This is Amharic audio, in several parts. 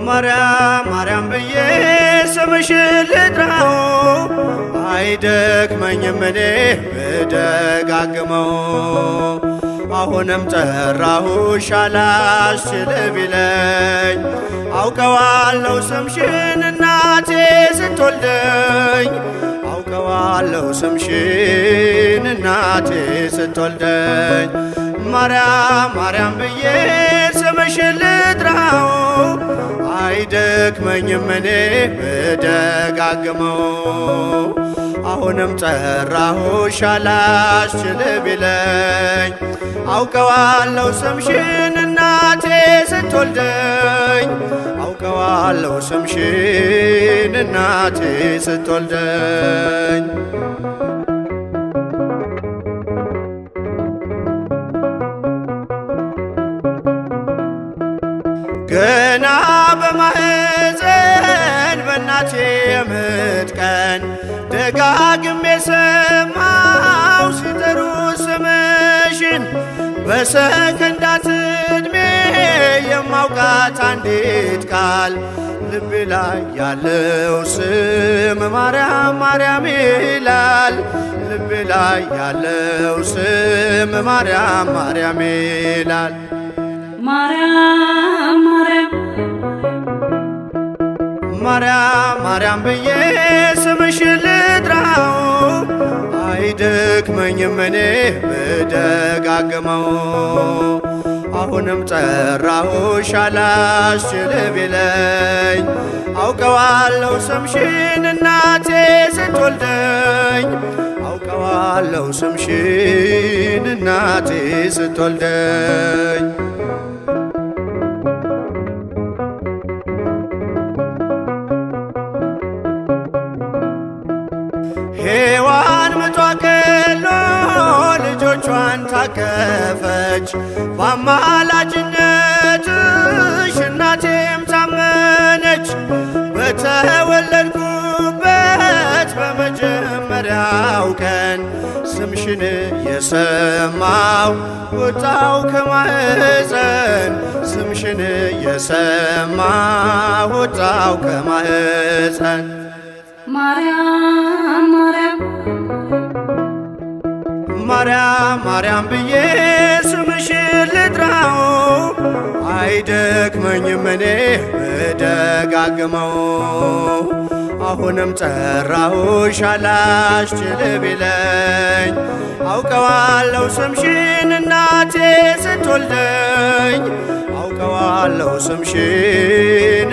ማርያም ማርያም ብዬ ስምሽን ልጥራው አይደክመኝም እኔ ብደጋግመው። አሁንም ጠራሁሽ አላስችል ቢለኝ አውቀዋለሁ ስምሽን እናቴ ስትወልደኝ አውቀዋለሁ ስምሽን እናቴ ስትወልደኝ። ማርያም ማርያም ብዬ ስምሽን ልጥራው አይደክመኝም እኔ ብደጋግመው። አሁንም ጠራሁሽ አላስችል ቢለኝ አውቀዋለሁ ስምሽን እናቴ ስትወልደኝ አውቀዋለሁ ስምሽን እናቴ ስትወልደኝ። ገና በማህፀን በእናቴ የምጥ ቀን ደጋግሜ ሰማው ሲጠሩ ስምሽን በሰከንዳት ዕድሜ የማውቃት አንዲት ቃል ልቤ ላይ ያለው ስም ማርያም ማርያም ይላል። ልቤ ላይ ያለው ስም ማርያም ማርያም ይላል። ማርያም ማርያም ማርያም ማርያም ብዬ ስምሽን ልጥራው አይደክመኝም እኔ ብደጋግመው። አሁንም ጠራሁሽ አላስችል ቢለኝ አውቀዋለሁ ስምሽን እናቴ ስትወልደኝ አውቀዋለሁ ስምሽን እናቴ ስትወልደኝ። ሔዋን ምጧ ቀሎ ልጆቿን ታቀፈች በአማላጅነትሽ እናቴም ታመነች። በተወለድኩበት በመጀመሪያው ቀን ስምሽን የሰማው ወጣው ከማህፀን ስምሽን የሰማው ወጣው ከማህፀን። ማርያም ማርያም ማርያም ማርያም ብዬ ስምሽን ልጥራው አይደክመኝም እኔ ብደጋግመው። አሁንም ጠራሁሽ አላስችል ቢለኝ አውቀዋለሁ ስምሽን እናቴ ስትወልደኝ አውቀዋለሁ ስምሽን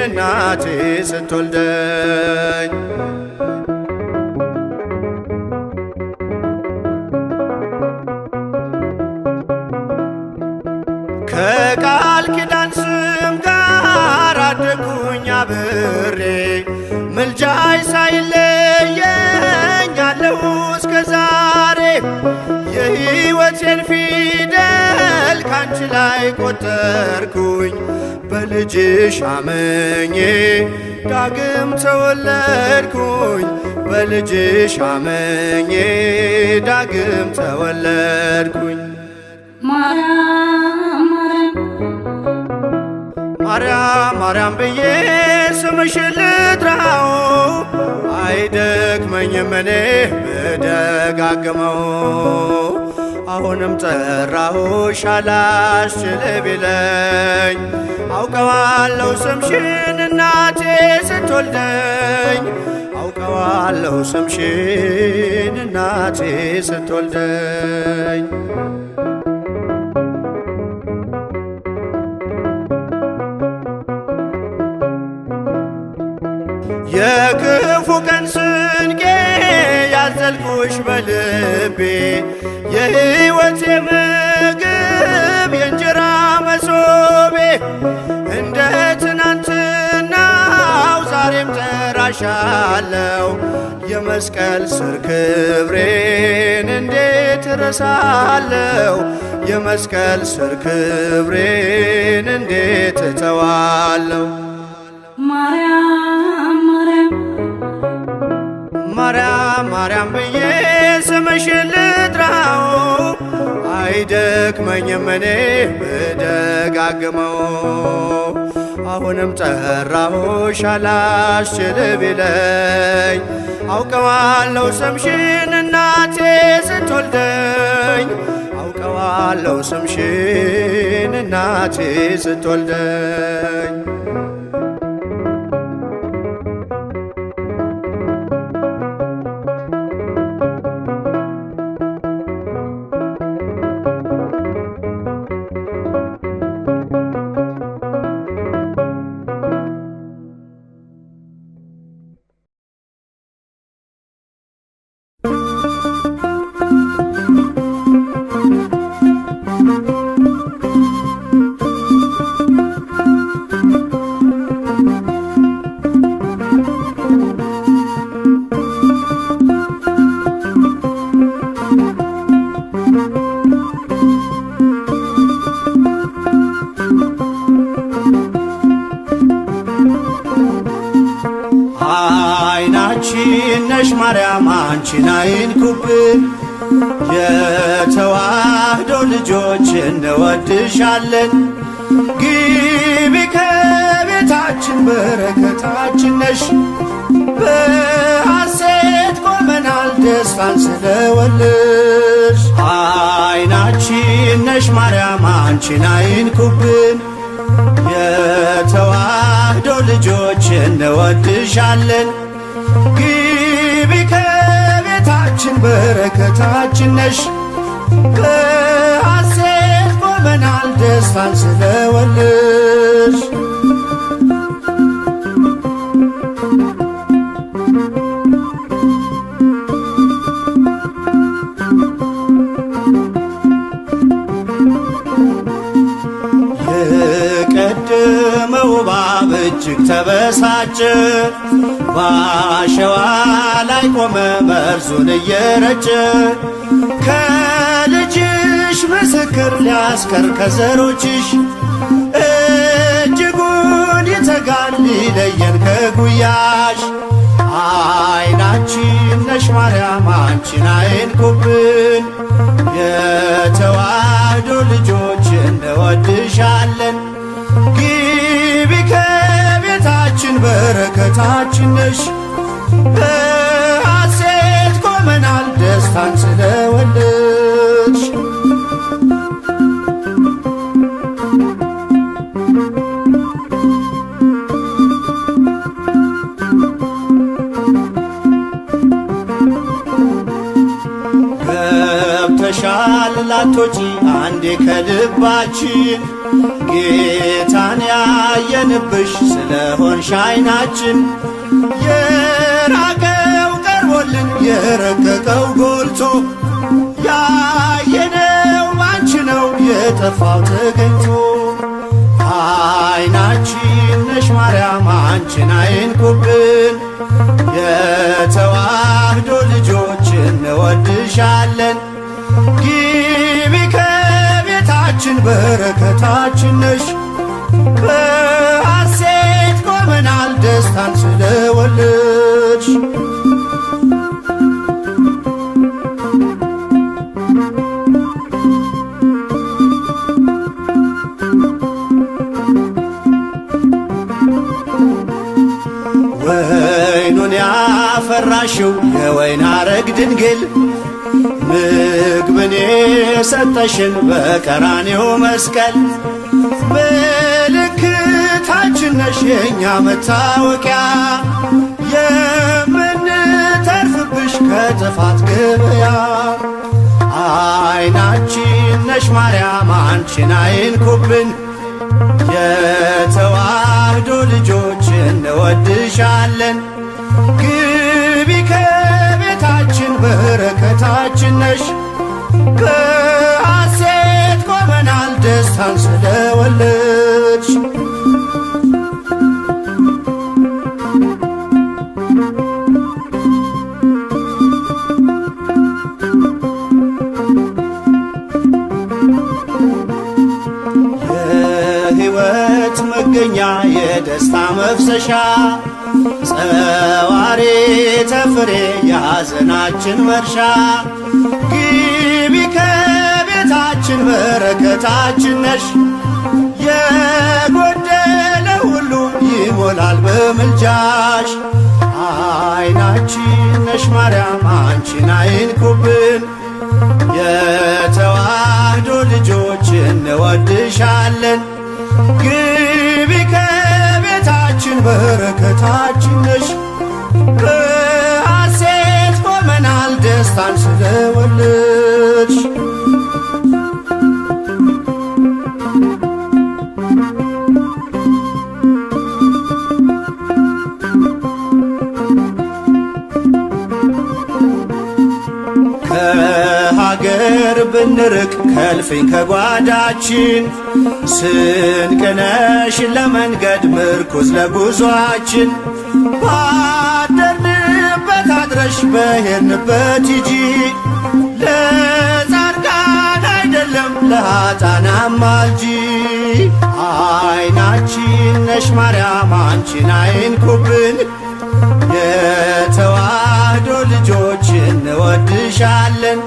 እናቴ ስትወልደኝ። ከቃል ኪዳን ስም ጋር አደግኩኝ አብሬ ምልጃይ ሳይለየኝ አለሁ እስከ ዛሬ። የሕይወቴን ፊደል ካንቺ ላይ ቆጠርኩኝ በልጅሽ አመኜ ዳግም ተወለድኩኝ በልጅሽ አመኜ ዳግም ተወለድኩኝ። ማርያም ማርያም ማርያም ብዬ ስምሽን ልጥራው አይደክመኝም እኔ ብደጋግመው። አሁንም ጠራሁሽ አላስችል ቢለኝ አውቀዋለሁ ስምሽን እናቴ ስትወልደኝ አውቀዋለሁ ስምሽን እናቴ ስትወልደኝ። የክፉ ቀን ስንቄ ያዘልኩሽ በልቤ የሕይወቴ ምግብ የእንጀራ መሶቤ እንደ ትናንትናው ዛሬም አወራሻለው የመስቀል ስር ክብሬን እንዴት እረሳለው? የመስቀል ስር ክብሬን እንዴት እተዋለው? ማርያም ማርያም ማርያም ማርያም ብዬ ስምሽን ልጥራው አይደክመኝም እኔ ብደጋግመው። አሁንም ጠራሁሽ አላስችል ቢለኝ አውቀዋለሁ ስምሽን እናቴ ስትወልደኝ አውቀዋለሁ ስምሽን እናቴ ስትወልደኝ። አይናችን ነሽ ማርያም አንቺን አይንኩብን፣ የተዋህዶ ልጆች እንወድሻለን። ግቢ ከቤታችን በረከታችን ነሽ፣ በሐሴት ቆመናል ደስታን ስለወለድሽ። አይናችን ነሽ ማርያም አንቺን አይንኩብን፣ የተዋህዶ ልጆች እንወድሻለን። ግቢ ከቤታችን በረከታችን ነሽ፣ በሐሴት ቆመናል ደስታን ስለወለድሽ። የቀደመው እባብ እጅግ ተበሳጨ፣ በአሸዋ ላይ ቆመ መርዙን እየረጨ። ከልጅሽ ምስክር ሊያስቀር ከዘሮችሽ፣ እጅጉን ይተጋል ሊለየን ከጉያሽ። አይናችን ነሽ ማርያም አንቺን አይንኩብን፣ የተዋህዶ ልጆች እንወድሻለን። ግቢ ከቤታችን በረከታችን ነሽ፣ በሐሴት ቆመናል ደስታን ስለወለድሽ። ገብተሻል ላቶጪ አንዴ ከልባችን፣ ጌታን ያየንብሽ ስለሆንሽ አይናችን። የራቀው ቀርቦልን የረቀቀው ጎልቶ፣ ያየነው ባንቺ ነው የጠፋው ተገኝቶ። አይናችን ነሽ ማርያም አንቺን አይንኩብን፣ የተዋህዶ ልጆች እንወድሻለን። ግቢ ከቤታችን በረከታችን ነሽ፣ በሐሴት ቆመናል ደስታን ስለወለድሽ። ወይኑን ያፈራሽው የወይን አረግ ድንግል፣ ምግብን የሰጠሽን በቀራኔው መስቀል። ምልክታችን ነሽ የእኛ መታወቂያ፣ የምንተርፍብሽ ከጥፋት ገበያ። አይናችን ነሽ ማርያም አንቺን አይንኩብን፣ የተዋህዶ ልጆች እንወድሻለን። ግቢ ከቤታችን በረከታችን ነሽ፣ በሐሴት ቆመናል ደስታን ስለወለድሽ። የደስታ መፍሰሻ ጸዋሪ ተፍሬ የሐዘናችን መርሻ ግቢ ከቤታችን በረከታችን ነሽ የጎደለ ሁሉ ይሞላል በምልጃሽ አይናችን ነሽ ማርያም አንቺን አይንኩብን የተዋህዶ ልጆች እንወድሻለን ግቢ ከቤታችን በረከታችን ነሽ በሐሴት ቆመናል ደስታን ስለወለድሽ ከሀገር ብንርቅ ከልፍኝ ከጓዳችን ስንቅነሽ ለመንገድ ምርኩዝ ለጉዟችን ባደርንበት አድረሽ በሄድንበት ሂጂ ለጻድቃን አይደለም ለኃጥአን አማልጂ አይናችን ነሽ ማርያም አንቺን አይንኩብን የተዋህዶ ልጆች እንወድሻለን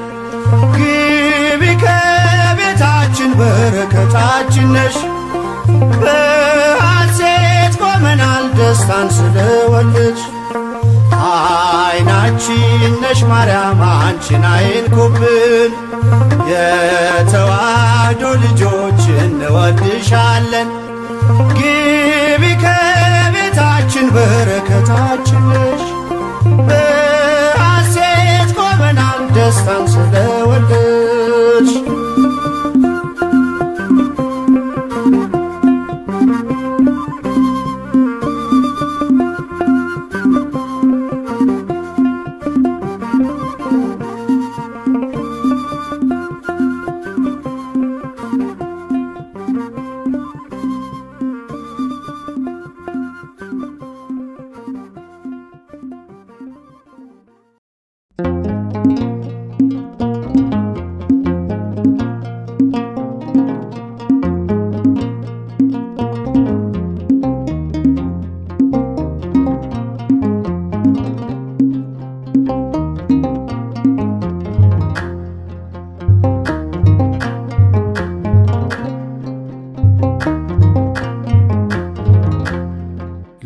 ግቢ ከቤታችን በረከታችን ነሽ በሐሴት ቆመናል ደስታን ስለወለድሽ አይናችን ነሽ ማርያም አንቺን አይንኩብን የተዋህዶ ልጆች እንወድሻለን ግቢ ከቤታችን በረከታችን ነሽ በሐሴት ቆመናል ደስታን ስለወለድሽ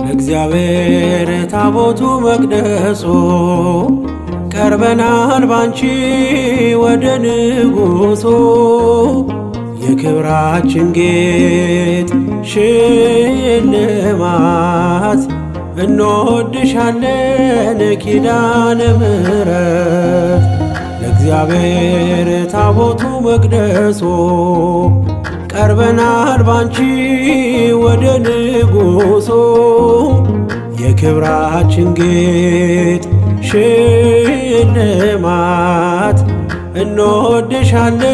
ለእግዚአብሔር ታቦቱ መቅደሱ ቀርበናል ባንቺ ወደ ንጉሡ የክብራችን ጌጥ ሽልማት እንወድሻለን ኪዳነ ምሕረት ለእግዚአብሔር ታቦቱ መቅደሱ ቀርበናል ባንቺ ወደ ንጉሡ የክብራችን ጌጥ ሽልማት እንወድሻለን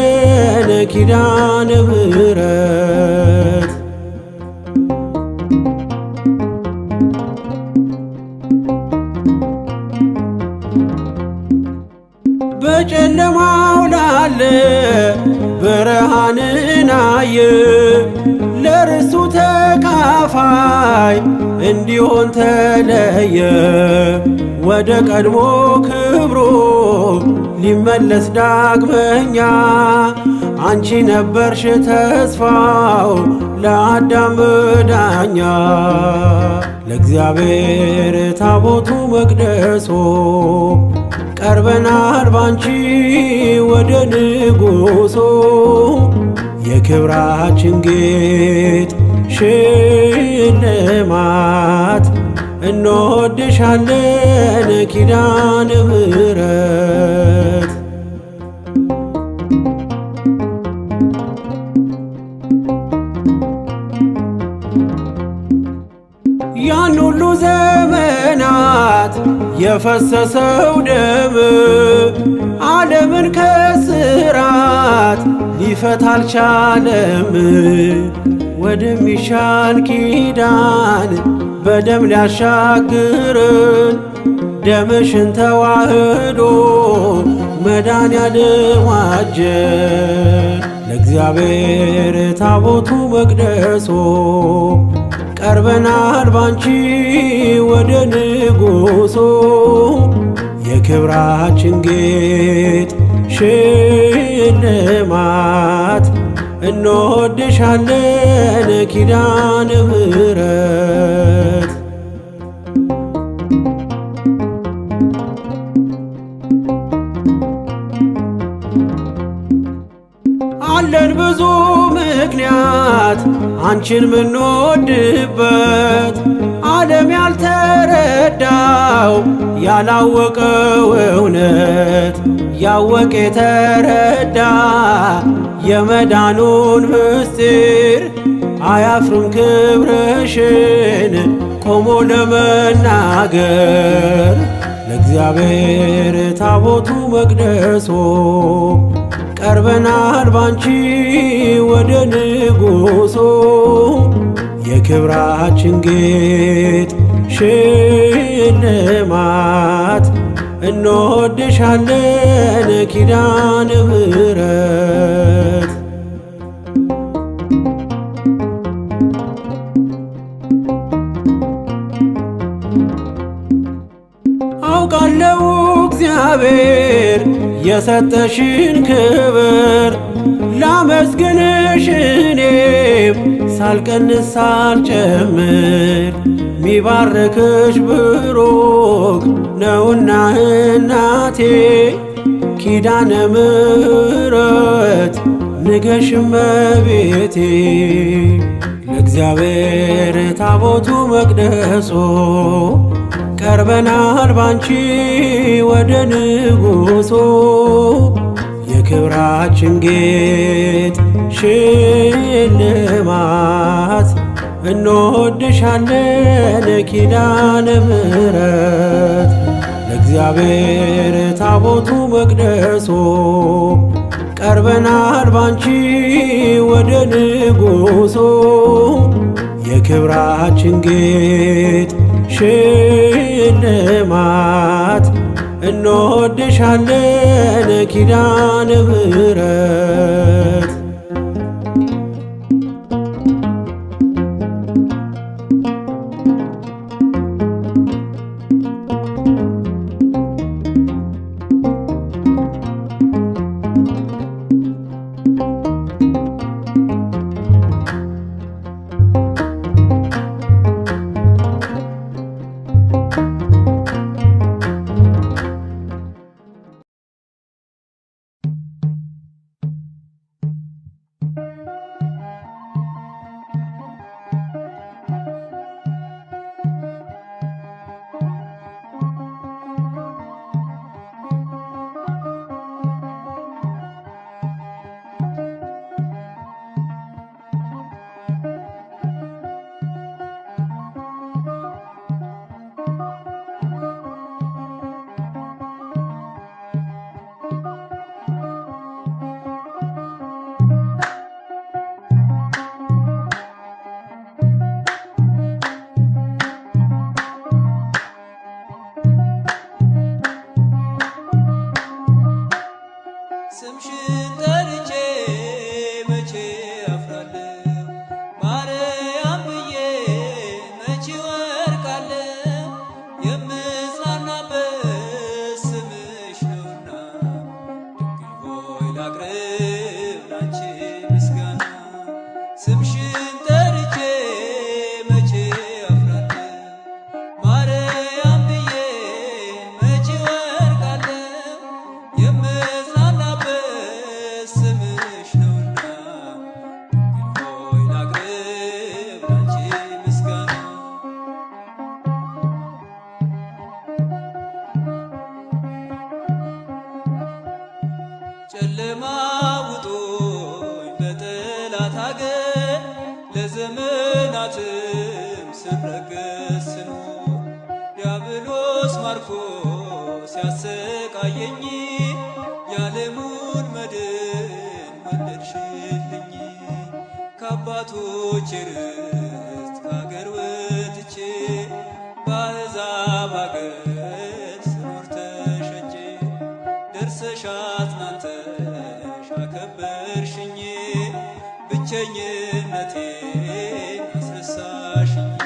ኪዳነ ምሕረት በጨለማው ላለ ብርሃንን አየ ለርስቱ ተካፋይ እንዲሆን ተለየ ወደ ቀድሞ ክብሩ ሊመለስ ዳግመኛ አንቺ ነበርሽ ተስፋው ለአዳም መዳኛ ለእግዚአብሔር ታቦቱ መቅደሱ ቀርበናል ባንቺ ወደ ንጉሡ የክብራችን ጌጥ ሽልማት እንወድሻለን ኪዳነ ምሕረት ያን ሁሉ ዘመናት የፈሰሰው ደም ዓለምን ከስራት ሊፈታ አልቻለም። ወደሚሻል ኪዳን በደም ሊያሻግርን ደምሽን ተዋህዶ መድኃኔዓለም ዋጀን። ለእግዚአብሔር ታቦቱ መቅደሱ ቀርበናል ባንቺ ወደ ንጉሡ የክብራችን ጌጥ ሽልማት እንወድሻለን ኪዳነ ምሕረት። አለን ብዙ ምክንያት አንቺን ምንወድበት ዓለም ያልተረዳው ያላወቀው እውነት ያወቀ የተረዳ የመዳኑን ምስጢር አያፍርም ክብርሽን ቆሞ ለመናገር ለእግዚአብሔር ታቦቱ መቅደሶ ቀርበናል ባንቺ ወደ ንጉሡ የክብራችን ጌጥ ሽልማት እንወድሻለን ኪዳነ ምሕረት። አውቃለሁ እግዚአብሔር የሰጠሽን ክብር ላመስግንሽ እኔም ሳልቀንስ ሳልጨምር ሚባርክሽ ብሩክ ነውና እናቴ ኪዳነ ምሕረት ንገሽ እመቤቴ ለእግዚአብሔር ታቦቱ መቅደሶ ቀርበናል ባንቺ ወደ ንጉሡ የክብራችን ጌጥ ሽልማት እንወድሻለን ኪዳነ ምሕረት ለእግዚአብሔር ታቦቱ መቅደሶ ቀርበናል ባንቺ ወደ ንጉሡ የክብራችን ጌጥ ሽልማት እንወድሻለን ኪዳነ ምሕረት። ጨለማ ውጦኝ በጠላት አገር ለዘመናትም ስረገጥ ስኖር ዲያብሎስ ማርኮ ሲያሰቃየኝ የዓለሙን መድን ወለድሽልኝ። ከአባቶቼ ርስት ከአገር ወጥቼ በአሕዛብ አገር ስኖር ተሸጬ ደርሰሽ አጽናንተሽ አከበርሽኝ። ብቸኝነቴን አስረሳሽኝ።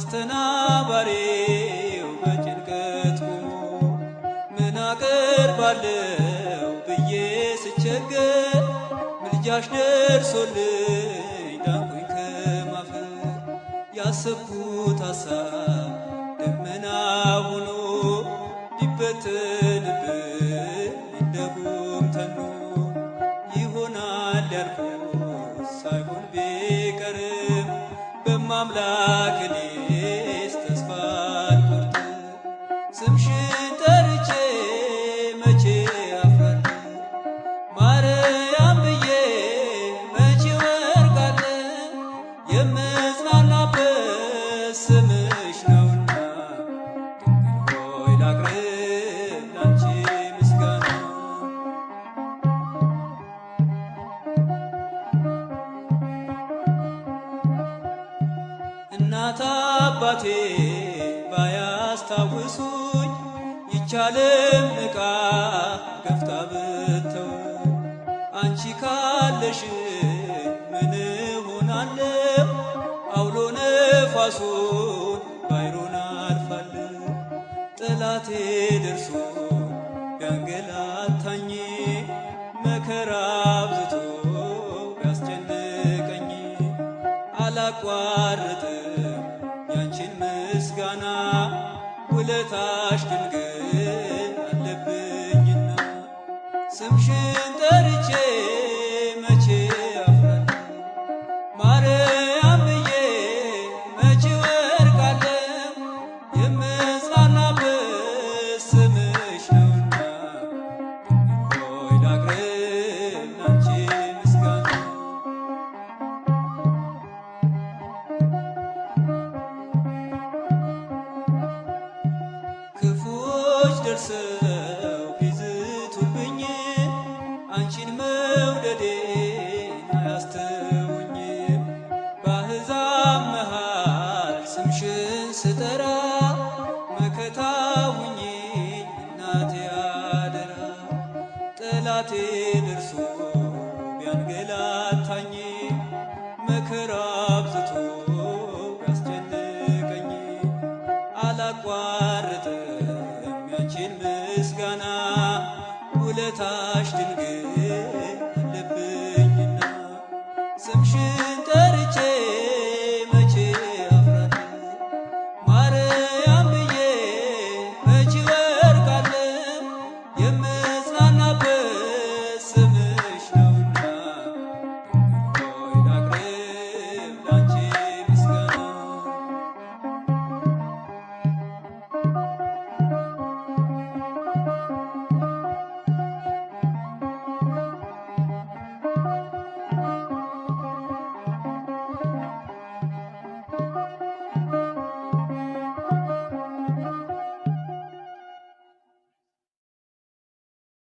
አስተናባሪው በጭንቀት ቆሞ ምን አቀርባለሁ ብዬ ስቸገር ምልጃሽ ደርሶልኝ ዳንኩኝ ከማፈር። ያሰብኩት ሐሳብ ደመና ሆኖ ሊበተንብኝ እንደ ጉም ተኖ ይሆናል ያልኩት ሳይሆን ቢቀርም በማምላክ እኔስ ተስፋ አልቆርጥም። ስምሽን ጠርቼ መቼ አፍራለሁ ማርያም ብዬ መቼ ወርቃለሁ። የምጽናናበት ስምሽ ነውና ድንግል ሆይ ላቅርብ ላንቺ ምስጋና። እናት አባቴ ባያስታውሱኝ ይቻለም ንቃ ገፍታ ብተውኝ አንቺ ካለሽ ምን እሆናለሁ? አውሎ ነፋሱን ባይሮን አልፋለሁ። ጠላቴ ደርሶ ቢያንገላታኝ መከራ አብዝቶ ቢያስጨንቀኝ አላቋርጥም ያንቺን ምስጋና ውለታሽ ድንግል አለብኝና። ስምሽን ጠርቼ መቼ አፍራለሁ ማርያም ብዬ መቼ ወርቃለሁ። የምጽናናበት ስምሽ ነውና ድንግል ሆይ ላቅርብ ላንቺ ምስጋና። ክፉዎች ደርሰው ቢዝቱብኝ አንቺን መውደዴን አያስተውኝም። በአሕዛብ መሃል ስምሽን ስጠራ መከታ ሁኚኝ እናቴ አደራ። ጠላቴ ደርሶ ቢያንገላታኝ መከራ አብዝቶ ቢያስጨንቀኝ አላቋርጥም ያንቺን ምስጋና ውለታሽ ድንግል